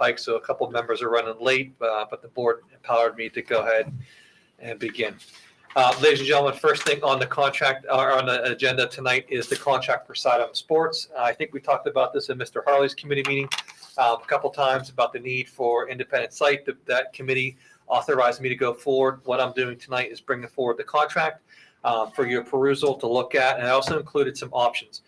bike, so a couple of members are running late, but the board empowered me to go ahead and begin. Ladies and gentlemen, first thing on the contract or on the agenda tonight is the contract for Sidearm Sports. I think we talked about this in Mr. Harley's committee meeting a couple times about the need for independent site. That committee authorized me to go forward. What I'm doing tonight is bringing forward the contract for your perusal to look at, and I also included some options.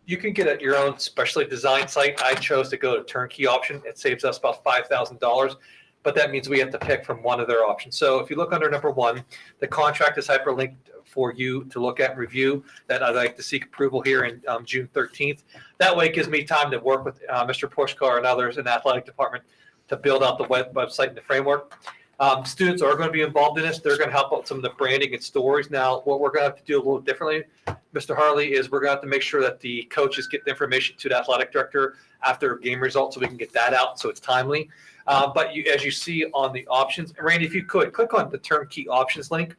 You can get your own specially designed site. I chose to go to Turnkey Option. It saves us about $5,000. But that means we have to pick from one of their options. So if you look under number 1, the contract is hyperlinked for you to look at and review. That I'd like to seek approval here in June 13th. That way it gives me time to work with Mr. Pushkar and others in the athletic department to build out the website and the framework. Students are going to be involved in this. They're going to help out some of the branding and stories. Now, what we're going to have to do a little differently, Mr. Harley, is we're going to have to make sure that the coaches get the information to the athletic director after game results so we can get that out so it's timely. But as you see on the options, Randy, if you could, click on the Turnkey Options link.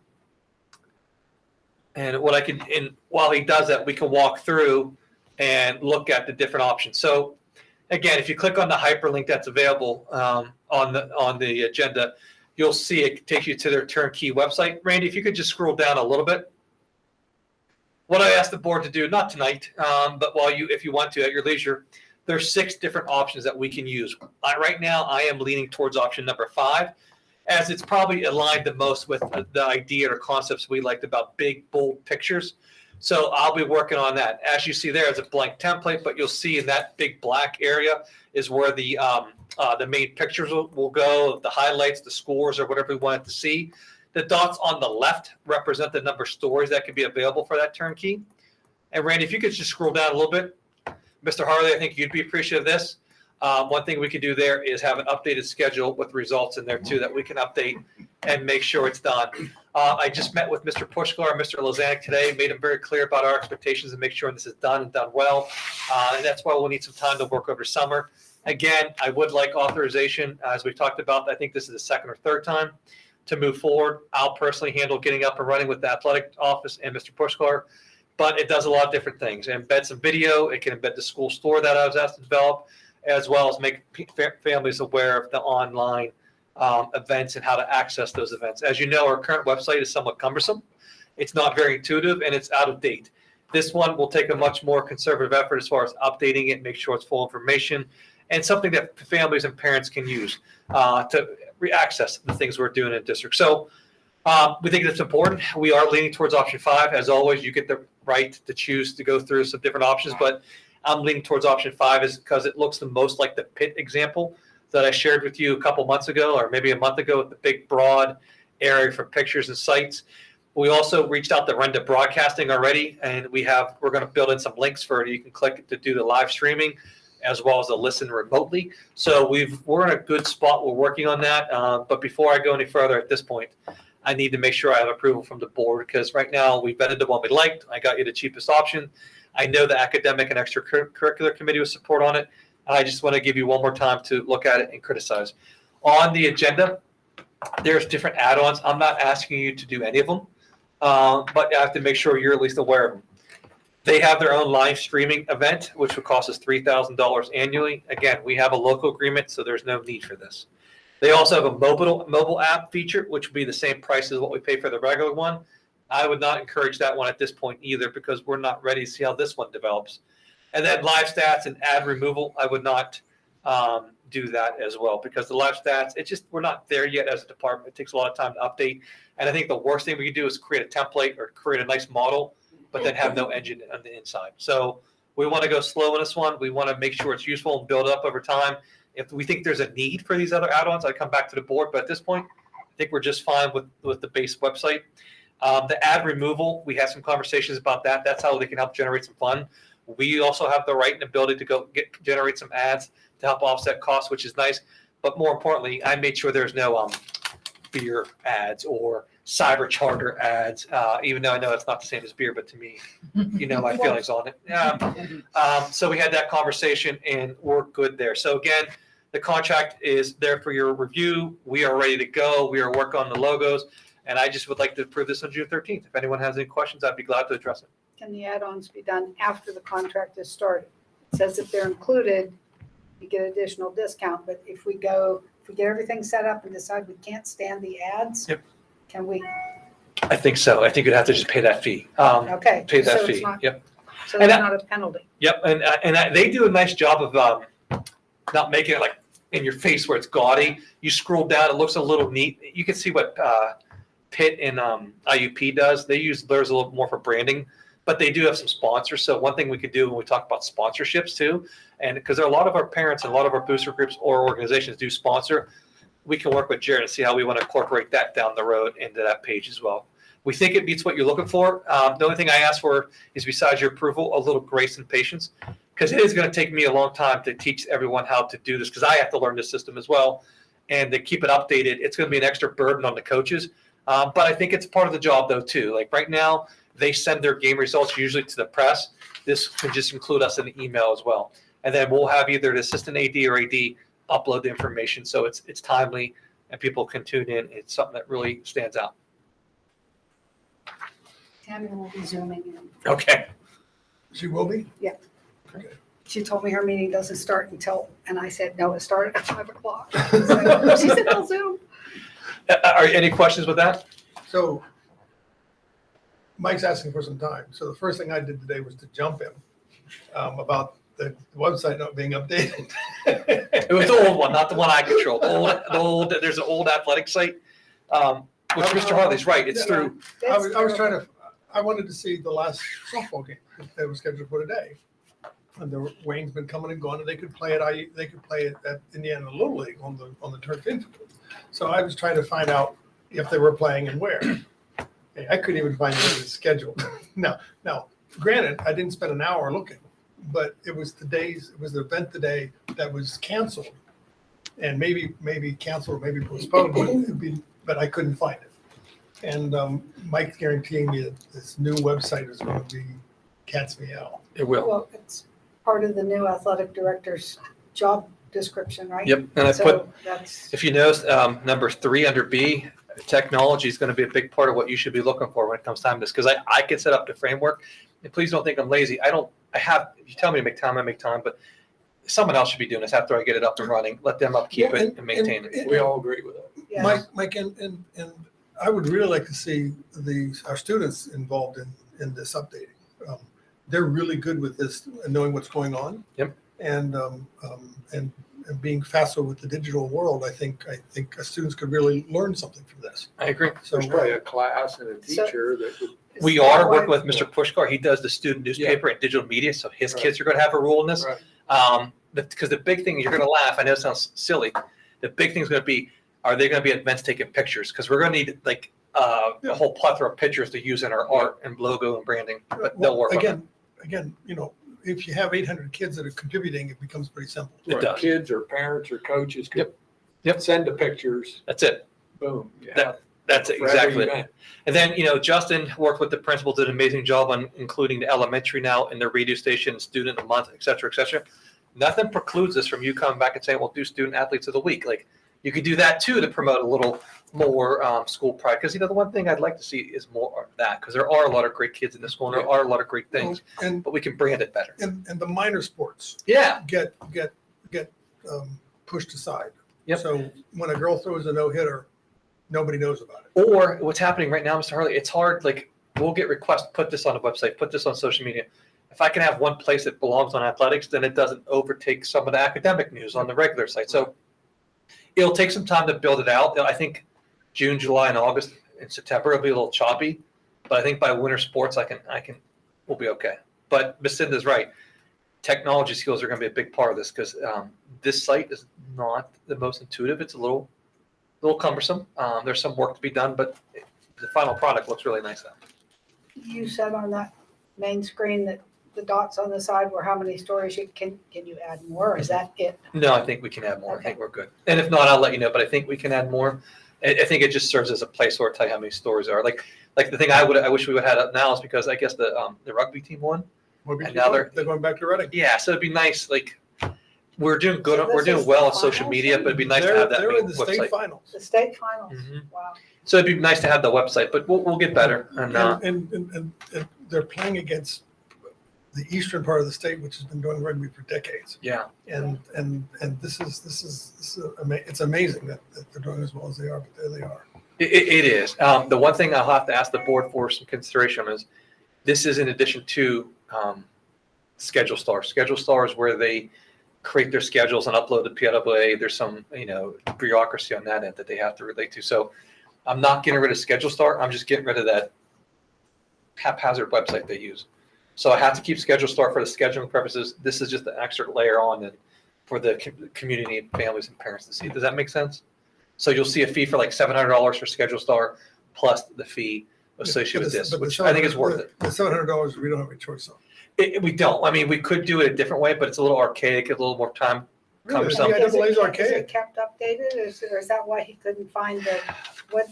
And while he does that, we can walk through and look at the different options. So, again, if you click on the hyperlink that's available on the agenda, you'll see it takes you to their Turnkey website. Randy, if you could just scroll down a little bit. What I asked the board to do, not tonight, but if you want to at your leisure, there's 6 different options that we can use. Right now, I am leaning towards option number 5, as it's probably aligned the most with the idea or concepts we liked about big, bold pictures. So I'll be working on that. As you see there, it's a blank template, but you'll see in that big black area is where the main pictures will go, the highlights, the scores, or whatever we want it to see. The dots on the left represent the number of stories that can be available for that turnkey. And Randy, if you could just scroll down a little bit. Mr. Harley, I think you'd be appreciative of this. One thing we could do there is have an updated schedule with results in there too that we can update and make sure it's done. I just met with Mr. Pushkar and Mr. Lozanik today, made them very clear about our expectations and make sure this is done and done well. And that's why we'll need some time to work over summer. Again, I would like authorization, as we talked about. I think this is the 2nd or 3rd time to move forward. I'll personally handle getting up and running with the athletic office and Mr. Pushkar. But it does a lot of different things. It embeds some video. It can embed the school store that I was asked to develop, as well as make families aware of the online events and how to access those events. As you know, our current website is somewhat cumbersome. It's not very intuitive, and it's out of date. This one will take a much more conservative effort as far as updating it, make sure it's full information, and something that families and parents can use to access the things we're doing in district. So we think it's important. We are leaning towards option 5. As always, you get the right to choose to go through some different options, but I'm leaning towards option 5 is because it looks the most like the pit example that I shared with you a couple months ago, or maybe a month ago, with the big broad area for pictures and sites. We also reached out to Renda Broadcasting already, and we're going to build in some links for it. You can click to do the live streaming as well as to listen remotely. So we're in a good spot. We're working on that. But before I go any further at this point, I need to make sure I have approval from the board, because right now we've vetted the one we liked. I got you the cheapest option. I know the academic and extracurricular committee will support on it. I just want to give you one more time to look at it and criticize. On the agenda, there's different add-ons. I'm not asking you to do any of them, but I have to make sure you're at least aware of them. They have their own live streaming event, which would cost us $3,000 annually. Again, we have a local agreement, so there's no need for this. They also have a mobile app feature, which would be the same price as what we pay for the regular one. I would not encourage that one at this point either, because we're not ready to see how this one develops. And then live stats and ad removal, I would not do that as well, because the live stats, we're not there yet as a department. It takes a lot of time to update. And I think the worst thing we could do is create a template or create a nice model, but then have no engine on the inside. So we want to go slow in this one. We want to make sure it's useful and build up over time. If we think there's a need for these other add-ons, I come back to the board. But at this point, I think we're just fine with the base website. The ad removal, we had some conversations about that. That's how they can help generate some fun. We also have the right and ability to go generate some ads to help offset costs, which is nice. But more importantly, I made sure there's no beer ads or cyber charter ads, even though I know it's not the same as beer, but to me, you know my feelings on it. So we had that conversation, and we're good there. So again, the contract is there for your review. We are ready to go. We are working on the logos, and I just would like to approve this on June 13th. If anyone has any questions, I'd be glad to address it. Can the add-ons be done after the contract is started? It says if they're included you get additional discount. But if we get everything set up and decide we can't stand the ads, Yep. can we? I think so. I think you'd have to just pay that fee. Okay. Pay that So it's fee. not- Yep. So And it's not a penalty. Yep. And they do a nice job of not making it like in your face where it's gaudy. You scroll down, it looks a little neat. You can see what Pitt and IUP does. They use theirs a little more for branding, but they do have some sponsors. So one thing we could do when we talk about sponsorships too, and because there are a lot of our parents and a lot of our booster groups or organizations do sponsor, we can work with Jared and see how we want to incorporate that down the road into that page as well. We think it meets what you're looking for. The only thing I ask for is, besides your approval, a little grace and patience, because it is going to take me a long time to teach everyone how to do this, because I have to learn this system as well, and to keep it updated. It's going to be an extra burden on the coaches, but I think it's part of the job though too. Like right now, they send their game results usually to the press. This can just include us in the email as well, and then we'll have either the assistant AD or AD upload the information, so it's timely and people can tune in. It's something that really stands out. Tammy will be zooming in. Okay. She will be? She told me her meeting doesn't start until, and I said, no, it started at 5:00. So she said, I'll Zoom. Are any questions with that? So Mike's asking for some time. So the first thing I did today was to jump him about the website not being updated. It was the old one, not the one I control. There's an old athletic site, which Mr. Harley's right. It's through. I was trying to, I wanted to see the last softball game that was scheduled for today. And Wayne's been coming and going, and they could play it at Indiana Little League on the turf field. So I was trying to find out if they were playing and where. Hey, I couldn't even find the schedule. Now, granted, I didn't spend an hour looking, but it was the event today that was canceled, and maybe canceled, maybe postponed, but I couldn't find it. And Mike's guaranteeing me that this new website is going to be cat's meow. It will. Well, it's part of the new athletic director's job description, right? Yep. And I So that's, if you notice, number 3 under B, technology is going to be a big part of what you should be looking for when it comes time to this, because I can set up the framework. And please don't think I'm lazy. If you tell me to make time, I make time, but someone else should be doing this after I get it up and running. Let them upkeep it and maintain it. We all agree with that. yeah. Mike, and I would really like to see our students involved in this updating. They're really good with this and knowing what's going on. Yep. And being facile with the digital world, I think students could really learn something from this. I agree. So There's probably a class and a teacher that would. We Is are that working why- with Mr. Pushkar. He does the student newspaper and digital media, so his Right. kids are going to have a role in this. Right. Because the big thing, you're going to laugh, I know it sounds silly. The big thing is going to be, are they going to be at events taking pictures? Because we're going to need like a whole plethora of pictures to use in our art and logo and branding. But they'll work on it. Again, if you have 800 kids that are contributing, it becomes pretty simple. It Right. does. Kids or parents or coaches could Yep. send the pictures, That's it. boom. you That- have That's for every exactly it. event. And then, Justin worked with the principal, did an amazing job on including the elementary now in their radio station, student of the month, et cetera, et cetera. Nothing precludes us from you coming back and saying, well, do student athletes of the week. Like, you could do that too to promote a little more school pride. Because, the one thing I'd like to see is more of that, because there are a lot of great kids in the school and there are a lot of great things, And but we can brand it better. and the minor sports Yeah. get pushed aside. Yep. So when a girl throws a no-hitter, nobody knows about it. Or what's happening right now, Mr. Harley, it's hard. Like, we'll get requests, put this on the website, put this on social media. If I can have one place that belongs on athletics, then it doesn't overtake some of the academic news on the regular site. So it'll take some time to build it out. I think June, July, and August and September will be a little choppy, but I think by winter sports, we'll be okay. But Ms. Cinda's right. Technology skills are going to be a big part of this, because this site is not the most intuitive. It's a little cumbersome. There's some work to be done, but the final product looks really nice now. You said on that main screen that the dots on the side were how many stories can you add more? Or is that it? No, I think we can add more. I Okay. think we're good. And if not, I'll let you know, but I think we can add more. I think it just serves as a placeholder to tell you how many stories are. Like the thing I wish we would have had up now is because I guess the rugby team won. And now they're going back to Reading. Yeah, so it'd be nice. Like, we're doing good. So We're this doing is well the on social finals? media, but it'd be nice to have that They're main in the state website. finals. The state finals. Mhm. Wow. So it'd be nice to have the website, but we'll get better. And And they're playing against the eastern part of the state, which has been doing rugby for decades. Yeah. And this is it's amazing that they're doing as well as they are, but there they are. It is. The one thing I'll have to ask the board for some consideration is this is in addition to Schedule Star. Schedule Star is where they create their schedules and upload to PWA. There's some, bureaucracy on that end that they have to relate to. So I'm not getting rid of Schedule Star. I'm just getting rid of that haphazard website they use. So I have to keep Schedule Star for the scheduling purposes. This is just an extra layer on and for the community and families and parents to see. Does that make sense? So you'll see a fee for like $700 for Schedule Star plus the fee associated with this, which I think is worth it. The $700 we don't have a choice on. We don't. I mean, we could do it a different way, but it's a little archaic, a little more time Really? cumbersome. Yeah, Is Is it archaic. kept updated, or is that why he couldn't find what?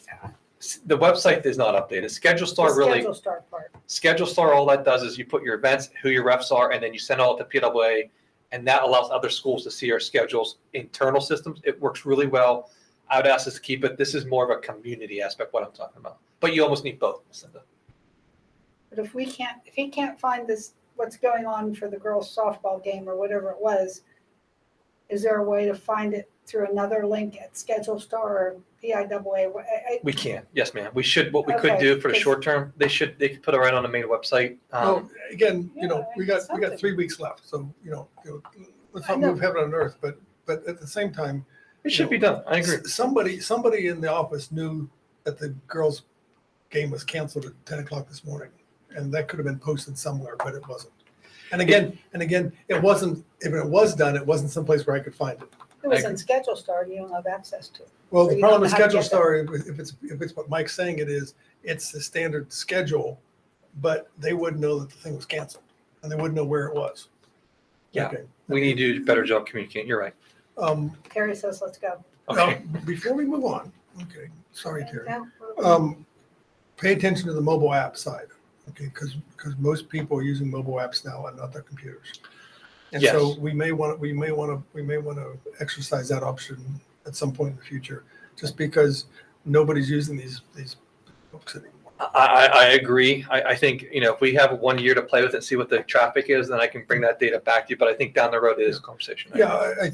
The website is not updated. Schedule The Star really, Schedule Start part. Schedule Star, all that does is you put your events, who your refs are, and then you send all to PWA, and that allows other schools to see our schedules, internal systems. It works really well. I would ask us to keep it. This is more of a community aspect, what I'm talking about. But you almost need both, Cinda. But if he can't find what's going on for the girls' softball game or whatever it was, is there a way to find it through another link at Schedule Star or PIAA? We can. Yes, ma'am. We should. What we could Okay, do for the 'cause- they could put it right on the main website. Well, again, Yeah, we got something. 3 weeks left, so let's I not know. move heaven on earth, but at the same time, It should be done. I agree. Somebody in the office knew that the girls' game was canceled at 10 o'clock this morning, and that could have been posted somewhere, but it wasn't. And again, it wasn't. If it was done, it wasn't someplace where I could find it. It was I in Schedule Star, and you don't have access to it. Well, So the you problem don't with know how to Schedule get Star, if it's what Mike's saying, it is, it's the standard schedule, but they wouldn't know that the thing was canceled, and they wouldn't know where it was. Yeah. Okay. We need to do a better job communicating. You're right. Terry says, let's go. Okay. Now, before we move on, okay, sorry, Terry. No, Pay attention to the mobile app side, okay, because most people are using mobile apps now and not their computers. And Yes. so we may want to exercise that option at some point in the future, just because nobody's using these books anymore. I agree. I think, if we have 1 year to play with it and see what the traffic is, then I can bring that data back to you. But I think down the road it is a conversation. Yeah,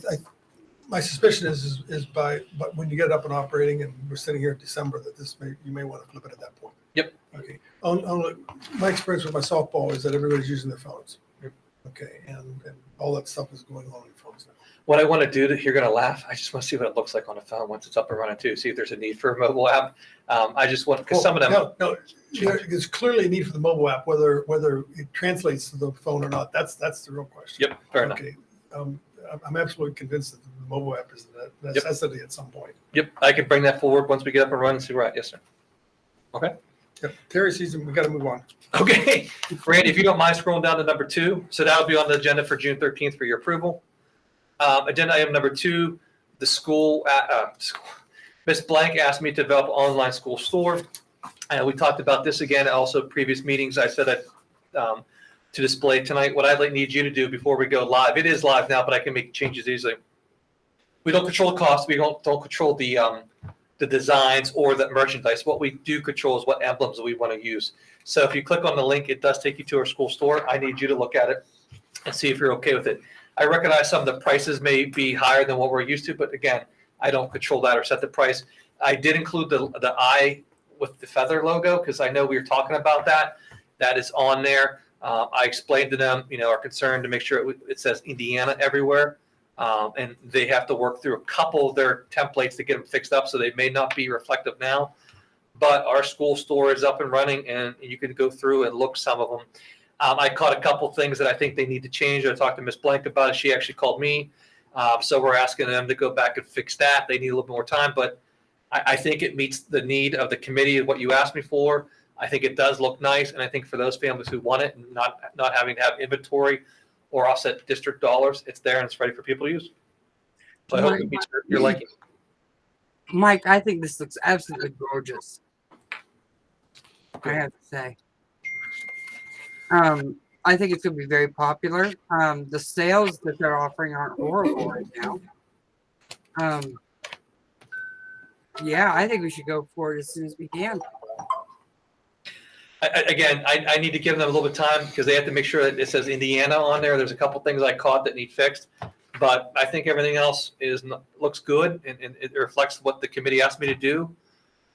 my suspicion is but when you get it up and operating, and we're sitting here in December, that you may want to flip it at that point. Yep. Okay. My experience with my softball is that everybody's using their phones. Yep. Okay, and all that stuff is going on phones now. What I want to do, you're going to laugh. I just want to see what it looks like on a phone once it's up and running too. See if there's a need for a mobile app. I just want, because some of them. No, there's clearly a need for the mobile app, whether it translates to the phone or not. That's the real question. Yep. Fair enough. Okay. I'm absolutely convinced that the mobile app is a necessity at some point. Yep. I can bring that forward once we get up and running and see where we're at. Yes, sir. Okay. Yep. Terry season, we got to move on. Okay. Randy, if you don't mind scrolling down to number 2. So that'll be on the agenda for June 13th for your approval. Agenda item number 2, the school, Ms. Blank asked me to develop an online school store. And we talked about this again, also previous meetings. I said that to display tonight. What I'd need you to do before we go live, it is live now, but I can make changes easily. We don't control the cost. We don't control the designs or the merchandise. What we do control is what emblems we want to use. So if you click on the link, it does take you to our school store. I need you to look at it and see if you're okay with it. I recognize some of the prices may be higher than what we're used to, but again, I don't control that or set the price. I did include the eye with the feather logo because I know we were talking about that. That is on there. I explained to them, our concern to make sure it says Indiana everywhere. And they have to work through a couple of their templates to get them fixed up, so they may not be reflective now. But our school store is up and running, and you can go through and look some of them. I caught a couple things that I think they need to change. I talked to Ms. Blank about it. She actually called me. So we're asking them to go back and fix that. They need a little bit more time, but I think it meets the need of the committee of what you asked me for. I think it does look nice, and I think for those families who want it, and not having to have inventory or offset district dollars, it's there and it's ready for people to use. So I hope it meets your liking. Mike, I think this looks absolutely gorgeous. I have to say. I think it's going to be very popular. The sales that they're offering aren't horrible right now. Yeah, I think we should go for it as soon as we can. I need to give them a little bit of time because they have to make sure that it says Indiana on there. There's a couple things I caught that need fixed, but I think everything else looks good and it reflects what the committee asked me to do.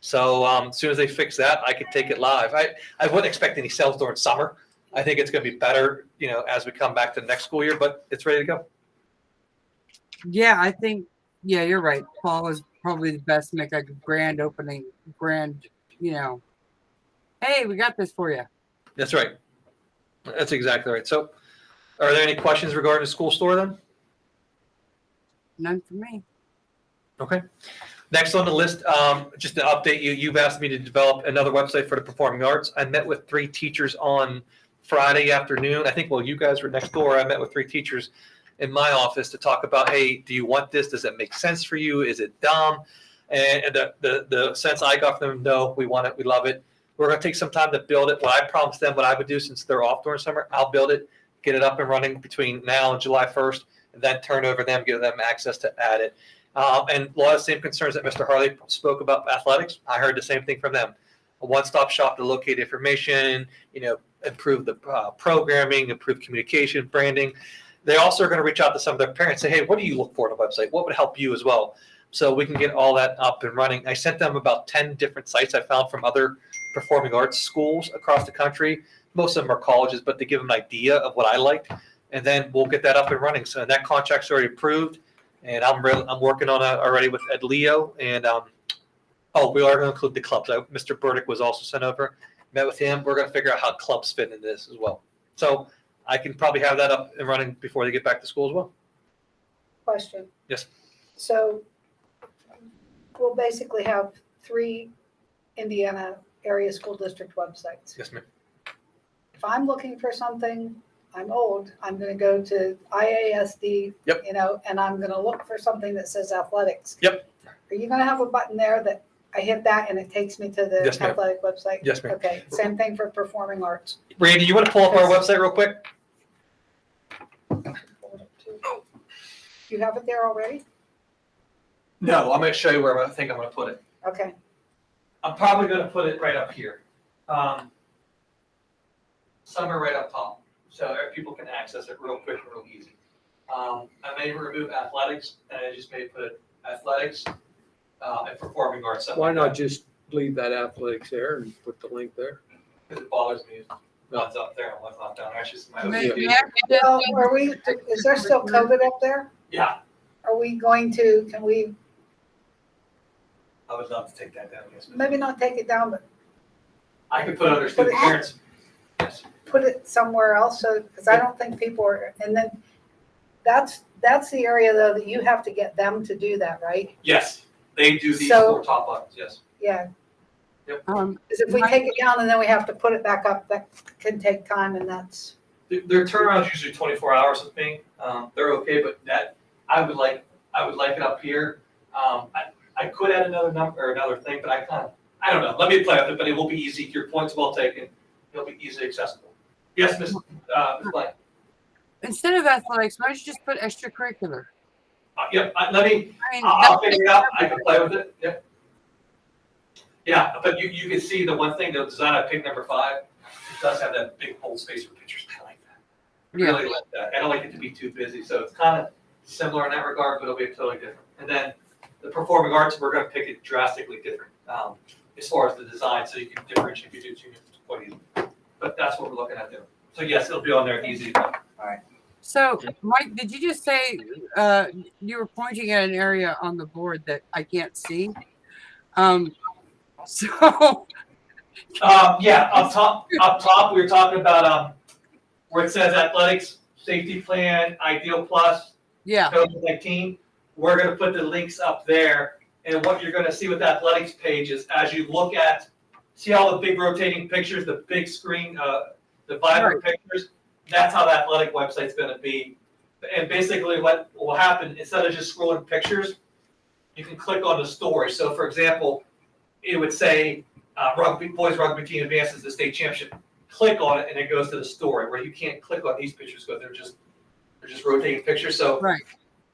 So as soon as they fix that, I could take it live. I wouldn't expect any sales during summer. I think it's going to be better, as we come back to the next school year, but it's ready to go. Yeah, I think, yeah, you're right. Fall is probably the best to make like a grand opening, hey, we got this for you. That's right. That's exactly right. So are there any questions regarding the school store then? None for me. Okay. Next on the list, just to update you, you've asked me to develop another website for the performing arts. I met with 3 teachers on Friday afternoon. I think, you guys were next door. I met with 3 teachers in my office to talk about, hey, do you want this? Does it make sense for you? Is it dumb? And the sense I got from them, no, we want it. We love it. We're going to take some time to build it. What I promised them, what I would do since they're off during summer, I'll build it, get it up and running between now and July 1st, and then turn over them, give them access to add it. And a lot of the same concerns that Mr. Harley spoke about athletics. I heard the same thing from them. A one-stop shop to locate information, improve the programming, improve communication, branding. They also are going to reach out to some of their parents, say, hey, what do you look for in a website? What would help you as well? So we can get all that up and running. I sent them about 10 different sites I found from other performing arts schools across the country. Most of them are colleges, but to give them an idea of what I liked. And then we'll get that up and running. So that contract's already approved. And I'm working on it already with Ed Leo. And, we are going to include the clubs. Mr. Burdick was also sent over. Met with him. We're going to figure out how clubs fit in this as well. So I can probably have that up and running before they get back to school as well. Question. Yes. So we'll basically have 3 Indiana area school district websites. Yes, ma'am. If I'm looking for something, I'm old, I'm going to go to IASD, Yep. and I'm going to look for something that says athletics. Yep. Are you going to have a button there that I hit that and it takes me to the Yes, ma'am. athletic website? Yes, ma'am. Okay, same thing for performing arts. Randy, you want to pull up our website real quick? You have it there already? No, I'm going to show you where I think I'm going to put it. Okay, I'm probably going to put it right up here. Somewhere right up top. So people can access it real quick and real easy. I may remove athletics, and I just may put athletics and performing arts. something Why like not that, just leave that athletics there and put the link there? because it bothers me. One's up there and one's not down there. It's just my May- OCD. may I well, is there still COVID up there? Yeah, Can we I would love to take that down. Yes, ma'am. maybe not take it down, but I could put other Put student it- parents. Yes. put it somewhere else, so, because I don't think people are, and then that's the area though that you have to get them to do that, right? Yes, they do these So- 4 top buttons. Yes. Yeah, Um, because if we take it down and then we have to put it back up, that can take time, and that's, Their turnaround's usually 24 hours with me. They're okay, but that I would like it up here. I could add another number or another thing, but I don't know. Let me play with it, but it will be easy. Your point's well taken. It'll be easily accessible. Yes, Ms. Blank. instead of athletics, why don't you just put extracurricular? Yep. Let me. I mean, I'll that- figure it out. I can play with it. Yep. Yeah, but you can see the one thing, the design I picked, number 5, it does have that big bold space for pictures. I like that. I Yeah. really like that. I don't like it to be too busy, so it's kind of similar in that regard, but it'll be totally different. And then the performing arts, we're going to pick it drastically different as far as the design, so you can differentiate between two quite easily. But that's what we're looking at there. So yes, it'll be on there easy. So, Mike, did you just say you were pointing at an area on the board that I can't see? So, Yeah, up top, we were talking about where it says athletics, safety plan, ideal plus, yeah, COVID-19. We're going to put the links up there. And what you're going to see with the athletics page is as you look at, see all the big rotating pictures, the big screen, the vibrant pictures, that's how the athletic website's going to be. And basically what will happen, instead of just scrolling pictures, you can click on the story. So for example, it would say boys rugby team advances to state championship. Click on it and it goes to the story, where you can't click on these pictures because they're just rotating pictures. So right.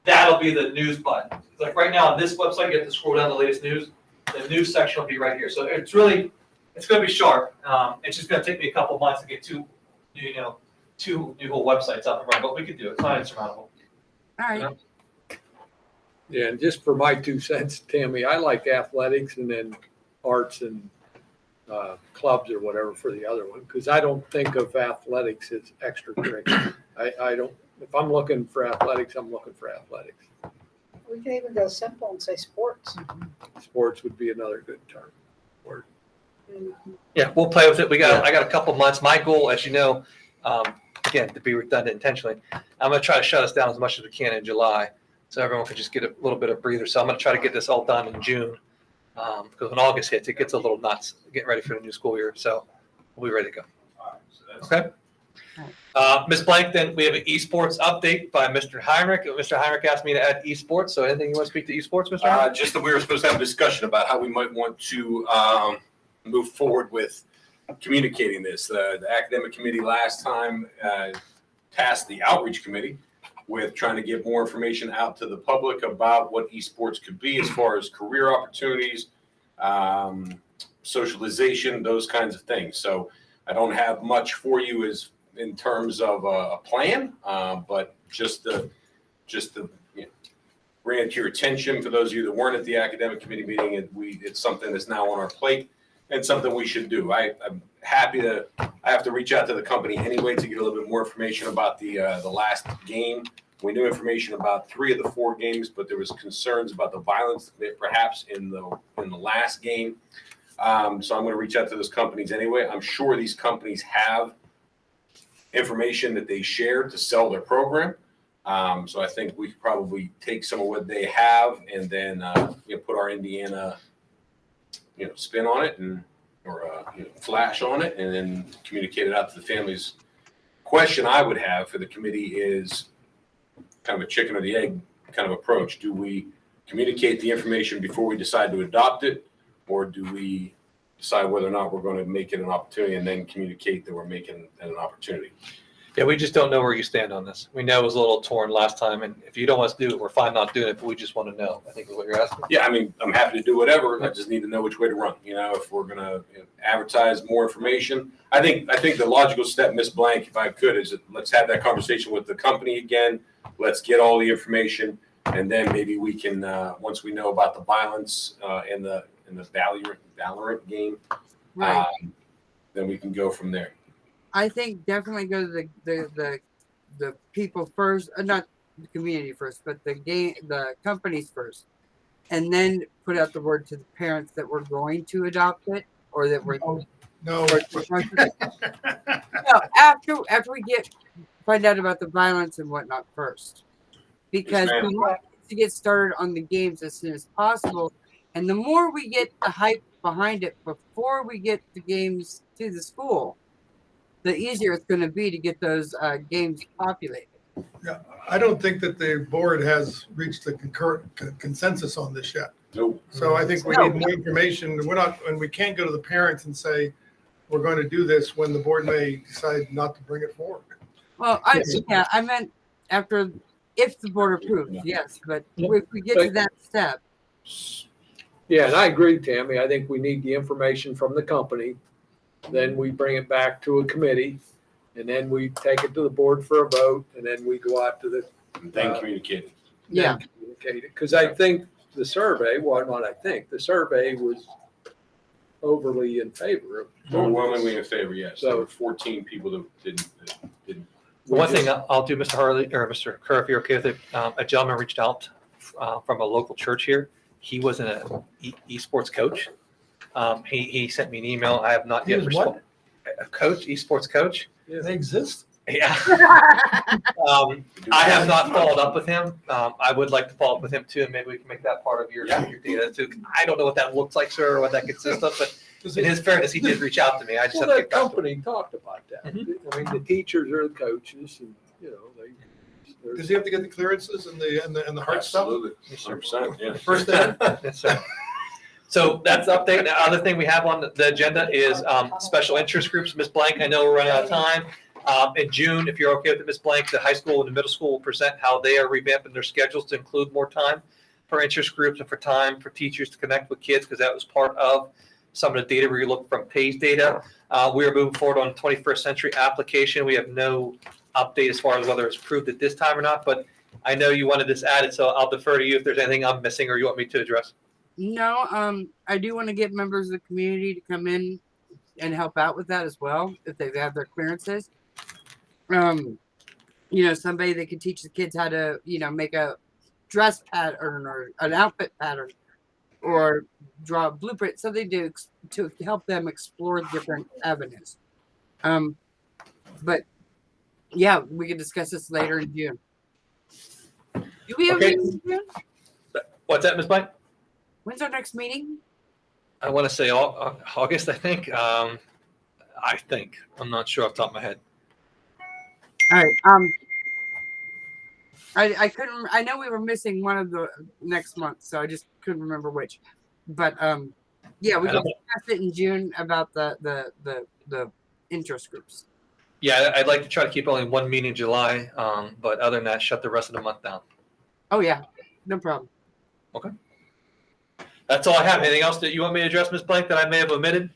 that'll be the news button. Like right now on this website, you have to scroll down the latest news. The news section will be right here. So it's It's going to be sharp. It's just going to take me a couple months to get two new whole websites up and running, but we could do it. It's not insurmountable. All right. Yeah. Yeah, and just for my 2 cents, Tammy, I like athletics and then arts and clubs or whatever for the other one, because I don't think of athletics as extracurricular. I don't, if I'm looking for athletics, I'm looking for athletics. We can even go simple and say sports. Sports would be another good term. Yeah, we'll play with it. I got a couple months. My goal, as you know, again, to be redundant intentionally, I'm going to try to shut us down as much as we can in July, so everyone can just get a little bit of breather. So I'm going to try to get this all done in June, because when August hits, it gets a little nuts getting ready for the new school year. So we'll be ready to go. Okay. Ms. Blank, then we have an esports update by Mr. Heinrich. Mr. Heinrich asked me to add esports. So anything you want to speak to esports, Mr. Heinrich? Just that we were supposed to have a discussion about how we might want to move forward with communicating this. The academic committee last time tasked the outreach committee with trying to get more information out to the public about what esports could be as far as career opportunities, socialization, those kinds of things. So I don't have much for you as in terms of a plan, but just to bring it to your attention for those of you that weren't at the academic committee meeting, it's something that's now on our plate and something we should do. I'm happy I have to reach out to the company anyway to get a little bit more information about the last game. We knew information about 3 of the 4 games, but there was concerns about the violence perhaps in the last game. So I'm going to reach out to those companies anyway. I'm sure these companies have information that they share to sell their program. So I think we could probably take some of what they have and then put our Indiana spin on it or flash on it, and then communicate it out to the families. Question I would have for the committee is kind of a chicken or the egg kind of approach. Do we communicate the information before we decide to adopt it, or do we decide whether or not we're going to make it an opportunity and then communicate that we're making it an opportunity? Yeah, we just don't know where you stand on this. We know it was a little torn last time, and if you don't want us to do it, we're fine not doing it, but we just want to know, I think is what you're asking. Yeah, I mean, I'm happy to do whatever. I just need to know which way to run. If we're going to advertise more information. I think the logical step, Ms. Blank, if I could, is that let's have that conversation with the company again. Let's get all the information, and then maybe we can, once we know about the violence in the Valorant game, Right. then we can go from there. I think definitely go to the people first, not the community first, but the companies first, and then put out the word to the parents that we're going to adopt it, or that we're No. no, after we find out about the violence and whatnot first, because Yes, we want to get started on the games as soon as possible, and the more we get the hype behind it before we get the games to the school, the easier it's going to be to get those games populated. Yeah, I don't think that the board has reached a consensus on this yet. Nope. So I think we need more information. And we can't go to the parents and say, we're going to do this when the board may decide not to bring it forward. Well, I meant if the board approves, yes, but if we get to that step. Yeah, and I agree, Tammy. I think we need the information from the company. Then we bring it back to a committee, and then we take it to the board for a vote, and then we go out to the Then communicate. Yeah. communicate it. Because I think the survey, the survey was overly in favor of. Overwhelmingly in favor, yes. So- There were 14 people that didn't. One thing I'll do, Mr. Harley or Mr. Kerr, if you're okay with it, a gentleman reached out from a local church here. He was an esports coach. He sent me an email. I have not yet responded. A coach, esports coach. They exist? Yeah. I have not followed up with him. I would like to follow up with him too, and maybe we can make that part of your data too. I don't know what that looks like, sir, or what that consists of, but in his fairness, he did reach out to me. I just Well, have to that get back to him. company talked about that. I mean, the teachers are the coaches, and Does he have to get the clearances and the hard stuff? Absolutely. 100%. Yeah. First thing? Yes, sir. So that's the update. The other thing we have on the agenda is special interest groups. Ms. Blank, I know we're running out of time. In June, if you're okay with it, Ms. Blank, the high school and the middle school will present how they are revamping their schedules to include more time for interest groups and for time for teachers to connect with kids, because that was part of some of the data where you look from page data. We are moving forward on 21st century application. We have no update as far as whether it's approved at this time or not, but I know you wanted this added, so I'll defer to you if there's anything I'm missing or you want me to address. No, I do want to get members of the community to come in and help out with that as well if they have their clearances. Somebody that could teach the kids how to, make a dress pattern or an outfit pattern or draw a blueprint, something to help them explore different avenues. But yeah, we can discuss this later in June. Do we have a meeting in June? What's that, Ms. Blank? When's our next meeting? I want to say August, I think. I'm not sure off the top of my head. All right. I couldn't. I know we were missing one of the next month, so I just couldn't remember which. But yeah, we can discuss it in June about the interest groups. Yeah, I'd like to try to keep only one meeting in July, but other than that, shut the rest of the month down. Oh yeah, no problem. That's all I have. Anything else that you want me to address, Ms. Blank, that I may have omitted?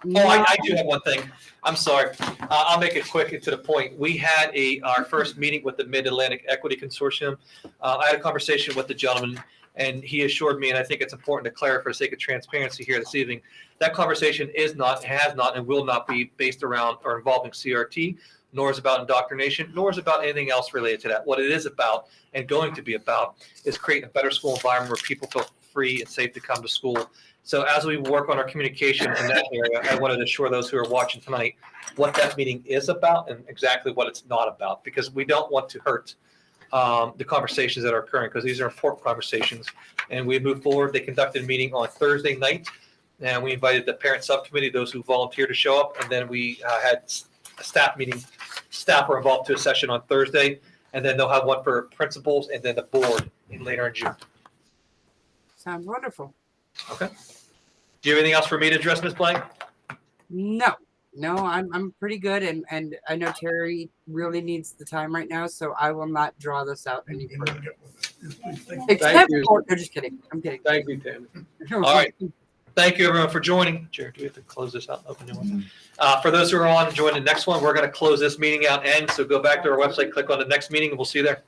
No, Oh, I do have one thing. I'm sorry. I'll make it quick and to the point. We had our first meeting with the Mid-Atlantic Equity Consortium. I had a conversation with the gentleman, and he assured me, and I think it's important to clarify for the sake of transparency here this evening, that conversation is not, has not, and will not be based around or involving CRT, nor is it about indoctrination, nor is it about anything else related to that. What it is about and going to be about is creating a better school environment where people feel free and safe to come to school. So as we work on our communication in that area, I wanted to assure those who are watching tonight what that meeting is about and exactly what it's not about, because we don't want to hurt the conversations that are occurring, because these are important conversations. And we move forward. They conducted a meeting on Thursday night, and we invited the parent subcommittee, those who volunteered to show up, and then we had a staff meeting. Staff were involved to a session on Thursday, and then they'll have one for principals and then the board later in June. sounds wonderful. Okay. Do you have anything else for me to address, Ms. Blank? No, I'm pretty good, and I know Terry really needs the time right now, so I will not draw this out any further. Except you. for, no, just kidding. I'm kidding. Thank you, Tammy. All right. Thank you, everyone, for joining. Jared, do we have to close this out and open new one? For those who are on, join the next one. We're going to close this meeting out and so go back to our website, click on the next meeting, and we'll see you there.